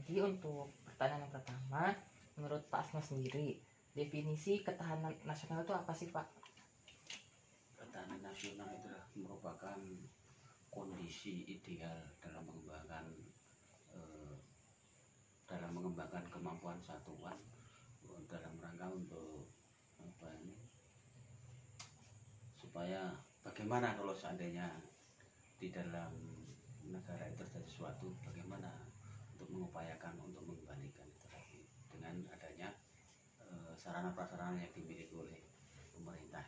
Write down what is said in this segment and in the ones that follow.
Jadi untuk pertanyaan yang pertama, menurut Pak Asno sendiri, definisi ketahanan nasional itu apa sih Pak? Ketahanan nasional itu merupakan kondisi ideal dalam mengembangkan kemampuan satuan dalam rangka untuk supaya bagaimana kalau seandainya di dalam negara itu terjadi sesuatu, bagaimana untuk mengupayakan untuk mengembalikan itu lagi dengan adanya sarana prasarana yang dimiliki oleh pemerintah.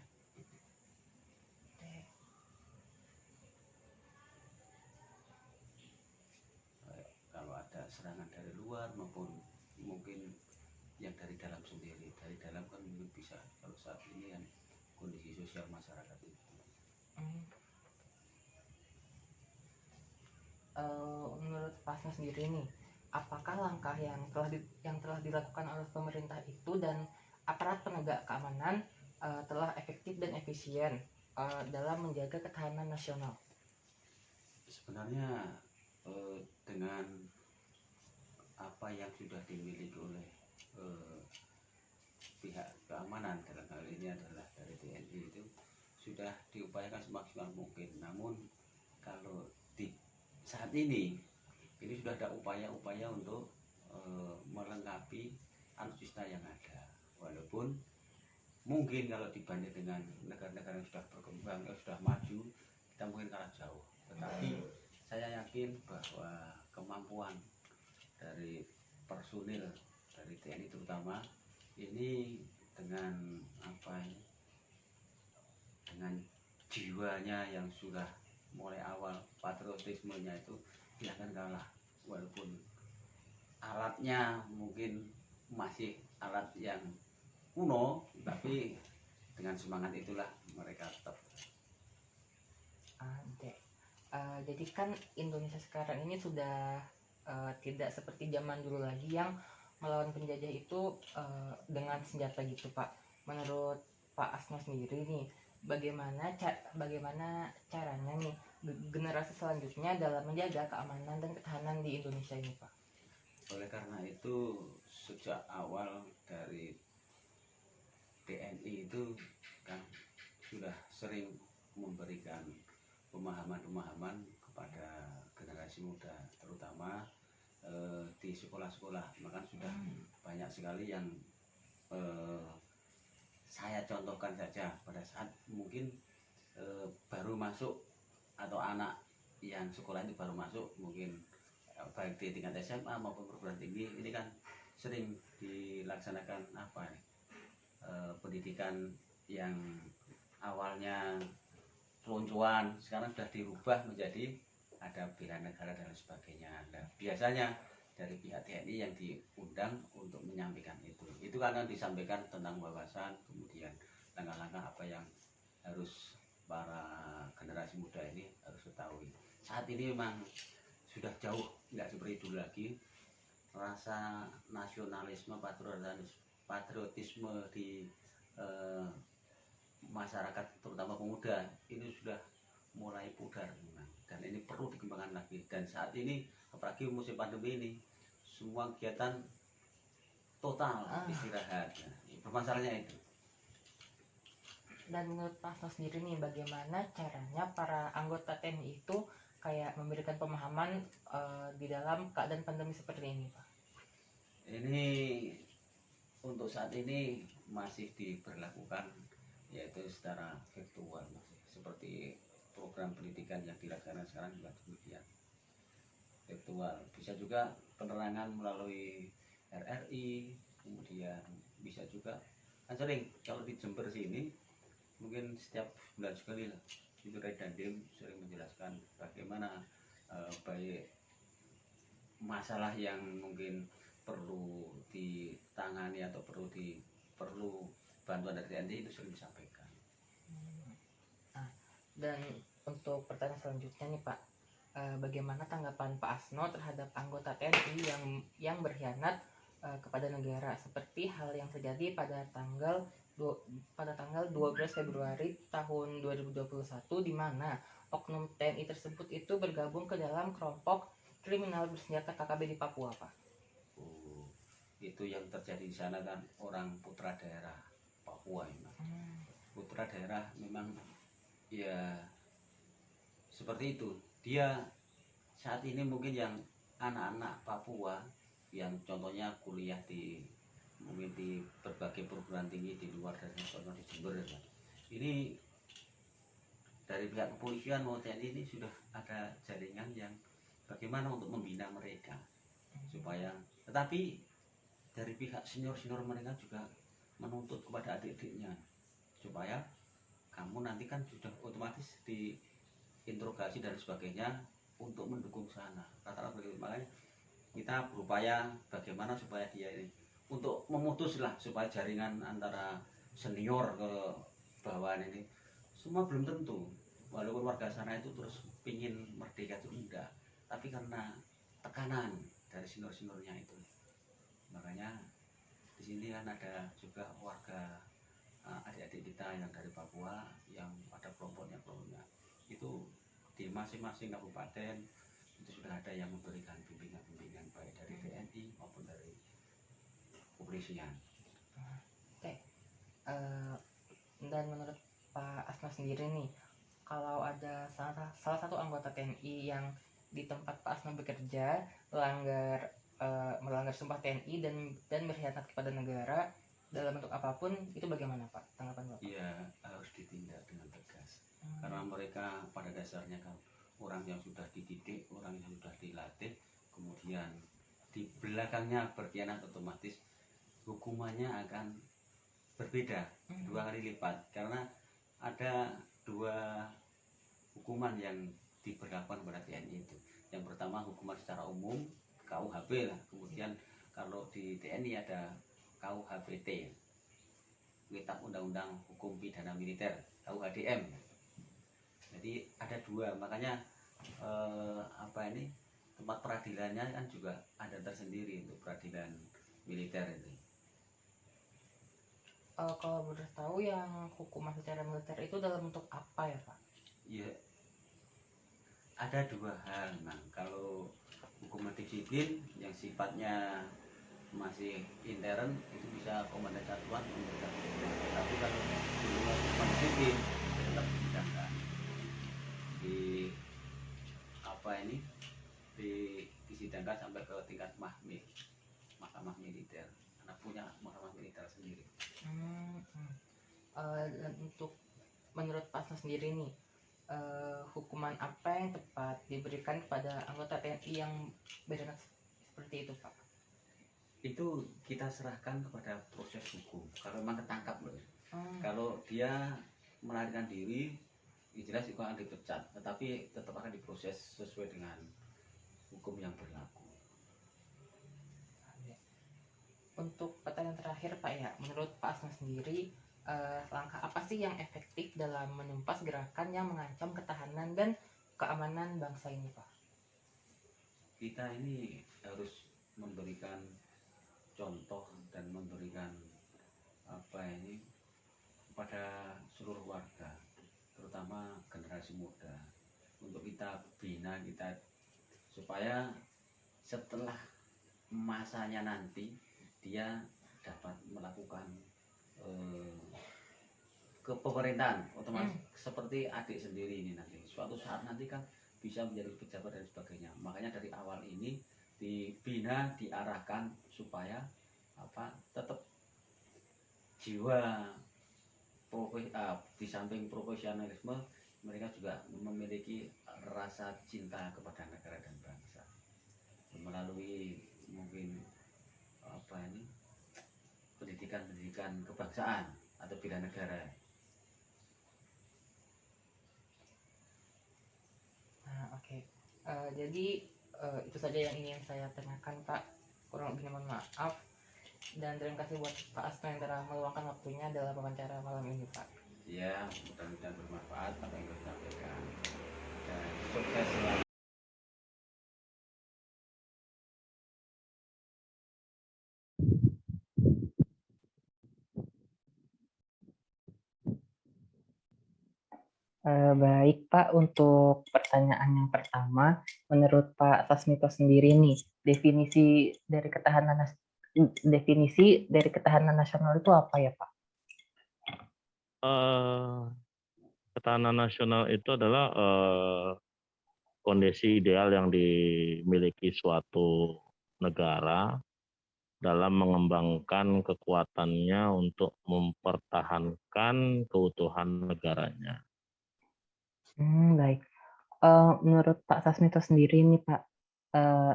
Kalau ada serangan dari luar maupun mungkin yang dari dalam sendiri, dari dalam kan mungkin bisa. Kalau saat ini kan kondisi sosial masyarakat itu. Menurut Pak Asno sendiri nih, apakah langkah yang telah dilakukan oleh pemerintah itu dan aparat penegak keamanan telah efektif dan efisien dalam menjaga ketahanan nasional? Sebenarnya dengan apa yang sudah dimiliki oleh pihak keamanan, dalam hal ini adalah dari TNI, itu sudah diupayakan semaksimal mungkin. Namun kalau di saat ini sudah ada upaya-upaya untuk melengkapi alutsista yang ada, walaupun mungkin kalau dibanding dengan negara-negara yang sudah berkembang, yang sudah maju, kita mungkin kalah jauh. Tetapi saya yakin bahwa kemampuan dari personil dari TNI terutama ini dengan dengan jiwanya yang sudah mulai awal, patriotismenya itu tidak akan kalah, walaupun alatnya mungkin masih alat yang kuno, tapi dengan semangat itulah mereka tetap. Jadi kan Indonesia sekarang ini sudah tidak seperti zaman dulu lagi yang melawan penjajah itu dengan senjata gitu Pak. Menurut Pak Asno sendiri nih, bagaimana caranya nih generasi selanjutnya dalam menjaga keamanan dan ketahanan di Indonesia ini Pak? Oleh karena itu sejak awal dari TNI itu kan sudah sering memberikan pemahaman-pemahaman kepada generasi muda, terutama di sekolah-sekolah. Maka sudah banyak sekali yang saya contohkan saja pada saat mungkin baru masuk, atau anak yang sekolah itu baru masuk, mungkin baik di tingkat SMA maupun perguruan tinggi, ini kan sering dilaksanakan pendidikan yang awalnya peluncuran, sekarang sudah dirubah menjadi ada bela negara dan sebagainya. Nah, biasanya dari pihak TNI yang diundang untuk menyampaikan itu karena disampaikan tentang wawasan, kemudian langkah-langkah apa yang harus para generasi muda ini harus ketahui. Saat ini memang sudah jauh tidak seperti dulu lagi. Rasa nasionalisme, patriotisme di masyarakat terutama pemuda ini sudah mulai pudar memang, dan ini perlu dikembangkan lagi. Dan saat ini apalagi musim pandemi ini, semua kegiatan total istirahat. Permasalahannya itu. Dan menurut Pak Asno sendiri nih, bagaimana caranya para anggota TNI itu kayak memberikan pemahaman di dalam keadaan pandemi seperti ini Pak? Ini untuk saat ini masih diberlakukan, yaitu secara virtual, seperti program pendidikan yang dilaksanakan sekarang juga demikian, virtual. Bisa juga penerangan melalui RRI, kemudian bisa juga kan sering kalau di Jember sini mungkin setiap bulan sekali lah itu Redandim sering menjelaskan bagaimana baik masalah yang mungkin perlu ditangani atau perlu bantuan dari TNI itu sering disampaikan. Dan untuk pertanyaan selanjutnya nih Pak, bagaimana tanggapan Pak Asno terhadap anggota TNI yang berkhianat kepada negara, seperti hal yang terjadi pada tanggal 12 Februari tahun 2021 di mana oknum TNI tersebut itu bergabung ke dalam kelompok kriminal bersenjata KKB di Papua Pak? Itu yang terjadi di sana kan orang putra daerah Papua ini. Putra daerah memang ya seperti itu. Dia saat ini mungkin yang anak-anak Papua yang contohnya kuliah di mungkin di berbagai perguruan tinggi di luar dari contoh di Jember ya. Ini dari pihak kepolisian maupun TNI ini sudah ada jaringan yang bagaimana untuk membina mereka supaya, tetapi dari pihak senior-senior mereka juga menuntut kepada adik-adiknya supaya kamu nanti kan sudah otomatis diinterogasi dan sebagainya untuk mendukung sana. Katakanlah begitu. Makanya kita berupaya bagaimana supaya dia ini untuk memutuslah supaya jaringan antara senior ke bawahan ini semua belum tentu. Walaupun warga sana itu terus pingin merdeka itu enggak, tapi karena tekanan dari senior-seniornya itu. Makanya di sini kan ada juga warga adik-adik kita yang dari Papua yang ada kelompoknya itu di masing-masing kabupaten itu sudah ada yang memberikan bimbingan baik dari TNI maupun dari kepolisian. Oke. Dan menurut Pak Asma sendiri nih, kalau ada salah satu anggota TNI yang di tempat Pak Asma bekerja melanggar sumpah TNI dan berkhianat kepada negara dalam bentuk apapun, itu bagaimana Pak tanggapan Bapak? Iya, harus ditindak dengan tegas. Karena mereka pada dasarnya kan orang yang sudah dididik, orang yang sudah dilatih, kemudian di belakangnya berkhianat, otomatis hukumannya akan berbeda 2 kali lipat. Karena ada 2 hukuman yang diberlakukan kepada TNI itu. Yang pertama hukuman secara umum KUHP lah, kemudian kalau di TNI ada KUHPT, Kitab Undang-Undang Hukum Pidana Militer, KUHDM. Jadi ada 2, makanya tempat peradilannya kan juga ada tersendiri untuk peradilan militer itu. Kalau boleh tahu yang hukuman secara militer itu dalam bentuk apa ya Pak? Ya, ada 2 hal. Nah, kalau hukuman disiplin yang sifatnya masih intern itu bisa komandan satuan memberikan hukuman. Tapi kalau di luar hukuman disiplin tetap disidangkan disidangkan sampai ke tingkat mahkamah militer, karena punya mahkamah militer sendiri. Dan untuk menurut Pak Asma sendiri nih, hukuman apa yang tepat diberikan kepada anggota TNI yang berkhianat seperti itu Pak? Itu kita serahkan kepada proses hukum. Kalau memang ketangkap loh. Kalau dia melarikan diri, jelas itu akan dipecat, tetapi tetap akan diproses sesuai dengan hukum yang berlaku. Untuk pertanyaan terakhir Pak ya, menurut Pak Asma sendiri, langkah apa sih yang efektif dalam menumpas gerakan yang mengancam ketahanan dan keamanan bangsa ini Pak? Kita ini harus memberikan contoh dan memberikan kepada seluruh warga, terutama generasi muda, untuk kita bina kita supaya setelah masanya nanti dia dapat melakukan ke pemerintahan otomatis seperti adik sendiri ini nanti suatu saat nanti kan bisa menjadi pejabat dan sebagainya. Makanya dari awal ini dibina, diarahkan supaya tetap jiwa di samping profesionalisme mereka juga memiliki rasa cinta kepada negara dan bangsa melalui mungkin pendidikan kebangsaan atau bela negara. Oke. Jadi itu saja yang ingin saya tanyakan Pak, kurang lebihnya mohon maaf, dan terima kasih buat Pak Asma yang telah meluangkan waktunya dalam wawancara malam ini Pak. Ya, mudah-mudahan bermanfaat apa yang kita sampaikan dan sukses selalu. Baik Pak, untuk pertanyaan yang pertama, menurut Pak Sasmito sendiri nih, definisi dari definisi dari ketahanan nasional itu apa ya Pak? Eh, Ketahanan nasional itu adalah kondisi ideal yang dimiliki suatu negara dalam mengembangkan kekuatannya untuk mempertahankan keutuhan negaranya. Baik. Menurut Pak Sasmito sendiri nih Pak,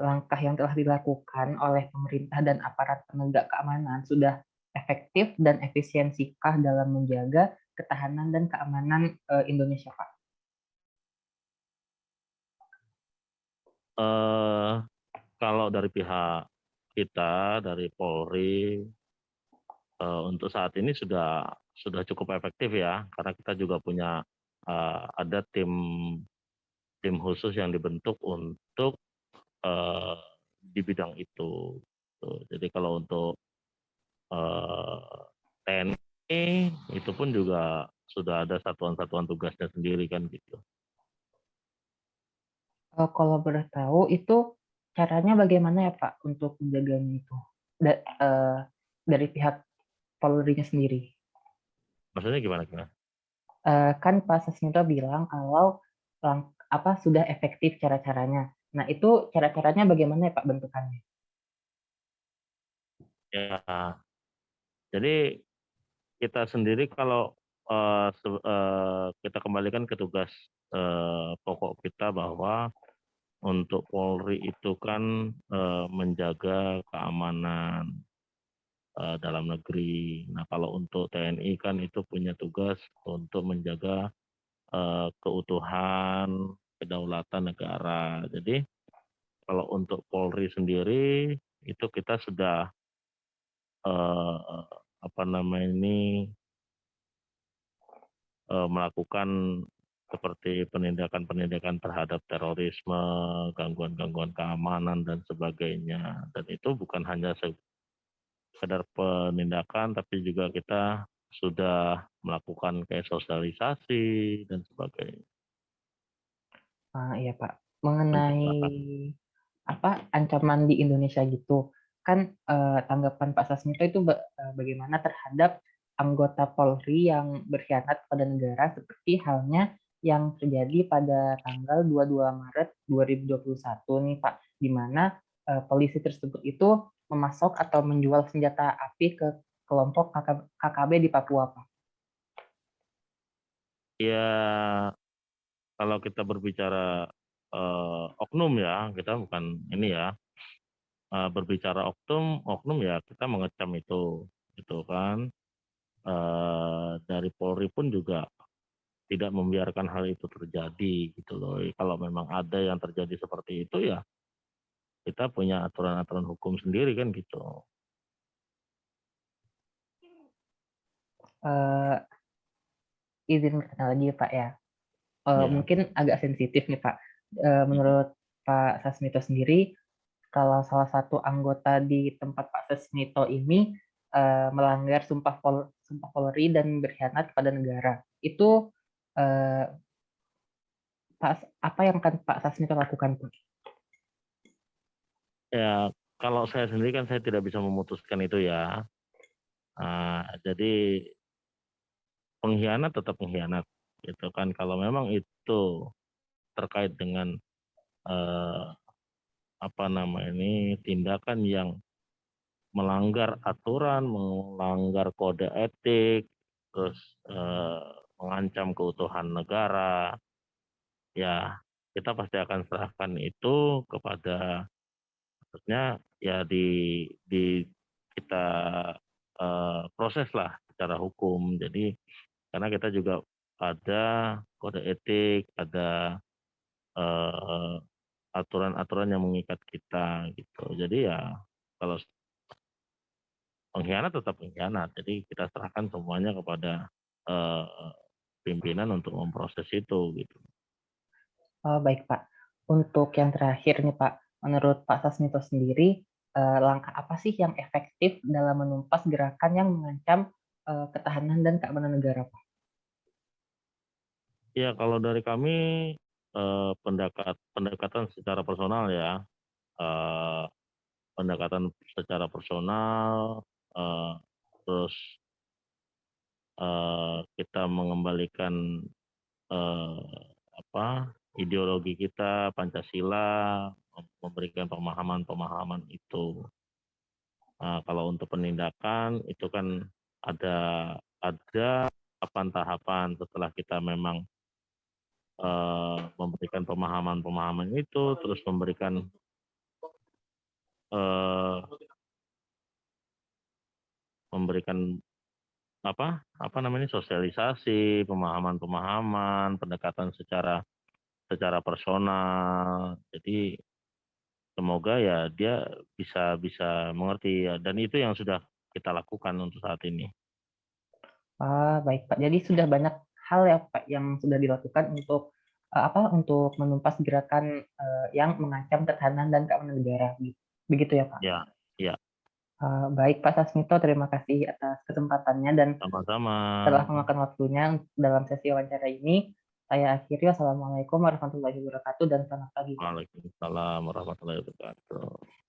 langkah yang telah dilakukan oleh pemerintah dan aparat penegak keamanan sudah efektif dan efisiensikah dalam menjaga ketahanan dan keamanan Indonesia, Pak? Eh, Kalau dari pihak kita, dari Polri, untuk saat ini sudah cukup efektif ya, karena kita juga punya ada tim khusus yang dibentuk untuk eh, di bidang itu. Tuh, jadi kalau untuk TNI itu pun juga sudah ada satuan-satuan tugasnya sendiri kan gitu. Kalau boleh tahu itu caranya bagaimana ya Pak untuk menjaganya itu dari pihak Polri-nya sendiri? Maksudnya gimana gimana? Kan Pak Sasmito bilang kalau apa sudah efektif cara-caranya. Nah itu cara-caranya bagaimana ya Pak bentukannya? Ya, jadi kita sendiri kalau kita kembalikan ke tugas pokok kita bahwa untuk Polri itu kan menjaga keamanan dalam negeri. Nah, kalau untuk TNI kan itu punya tugas untuk menjaga keutuhan, kedaulatan negara. Jadi kalau untuk Polri sendiri itu kita sudah eh, apa namanya ini melakukan seperti penindakan-penindakan terhadap terorisme, gangguan-gangguan keamanan dan sebagainya. Dan itu bukan hanya sekedar penindakan, tapi juga kita sudah melakukan kayak sosialisasi dan sebagainya. Iya Pak, mengenai Pencegahan. apa ancaman di Indonesia gitu, kan tanggapan Pak Sasmito itu bagaimana terhadap anggota Polri yang berkhianat pada negara seperti halnya yang terjadi pada tanggal 22 Maret 2021 nih Pak, di mana polisi tersebut itu memasok atau menjual senjata api ke kelompok KKB di Papua Pak. Ya, kalau kita berbicara oknum ya, kita bukan ini ya, berbicara oknum ya kita mengecam itu, gitu kan. Dari Polri pun juga tidak membiarkan hal itu terjadi gitu loh. Kalau memang ada yang terjadi seperti itu ya kita punya aturan-aturan hukum sendiri kan gitu. Eh, izin bertanya lagi Pak ya. Ya, Mungkin agak sensitif nih Pak. Menurut Pak Sasmito sendiri, kalau salah satu anggota di tempat Pak Sasmito ini melanggar Sumpah Polri dan berkhianat pada negara, itu eh, apa yang akan Pak Sasmito lakukan Pak? ya kalau saya sendiri kan saya tidak bisa memutuskan itu ya. Jadi pengkhianat tetap pengkhianat gitu kan. Kalau memang itu terkait dengan eh, apa nama ini tindakan yang melanggar aturan, melanggar kode etik, terus eh, mengancam keutuhan negara, ya kita pasti akan serahkan itu kepada maksudnya ya di kita proses lah secara hukum. Jadi karena kita juga ada kode etik, ada eh, aturan-aturan yang mengikat kita gitu. Jadi ya kalau pengkhianat tetap pengkhianat. Jadi kita serahkan semuanya kepada eh, pimpinan untuk memproses itu gitu. Baik Pak, untuk yang terakhir nih Pak, menurut Pak Sasmito sendiri, langkah apa sih yang efektif dalam menumpas gerakan yang mengancam ketahanan dan keamanan negara Pak? Ya kalau dari kami pendekatan secara personal ya, eh, pendekatan secara personal, terus kita mengembalikan ideologi kita Pancasila, memberikan pemahaman-pemahaman itu. Nah, kalau untuk penindakan itu kan ada tahapan-tahapan setelah kita memang memberikan pemahaman-pemahaman itu, terus memberikan eh, sosialisasi, pemahaman-pemahaman, pendekatan secara personal. Jadi semoga ya dia bisa mengerti ya, dan itu yang sudah kita lakukan untuk saat ini. Baik Pak. Jadi sudah banyak hal ya Pak yang sudah dilakukan untuk untuk menumpas gerakan yang mengancam ketahanan dan keamanan negara. Begitu ya Pak. Ya, ya, Baik Pak Sasmito, terima kasih atas kesempatannya dan sama-sama. telah memakan waktunya dalam sesi wawancara ini. Saya akhiri. Wassalamualaikum warahmatullahi wabarakatuh dan selamat pagi. Waalaikumsalam warahmatullahi wabarakatuh.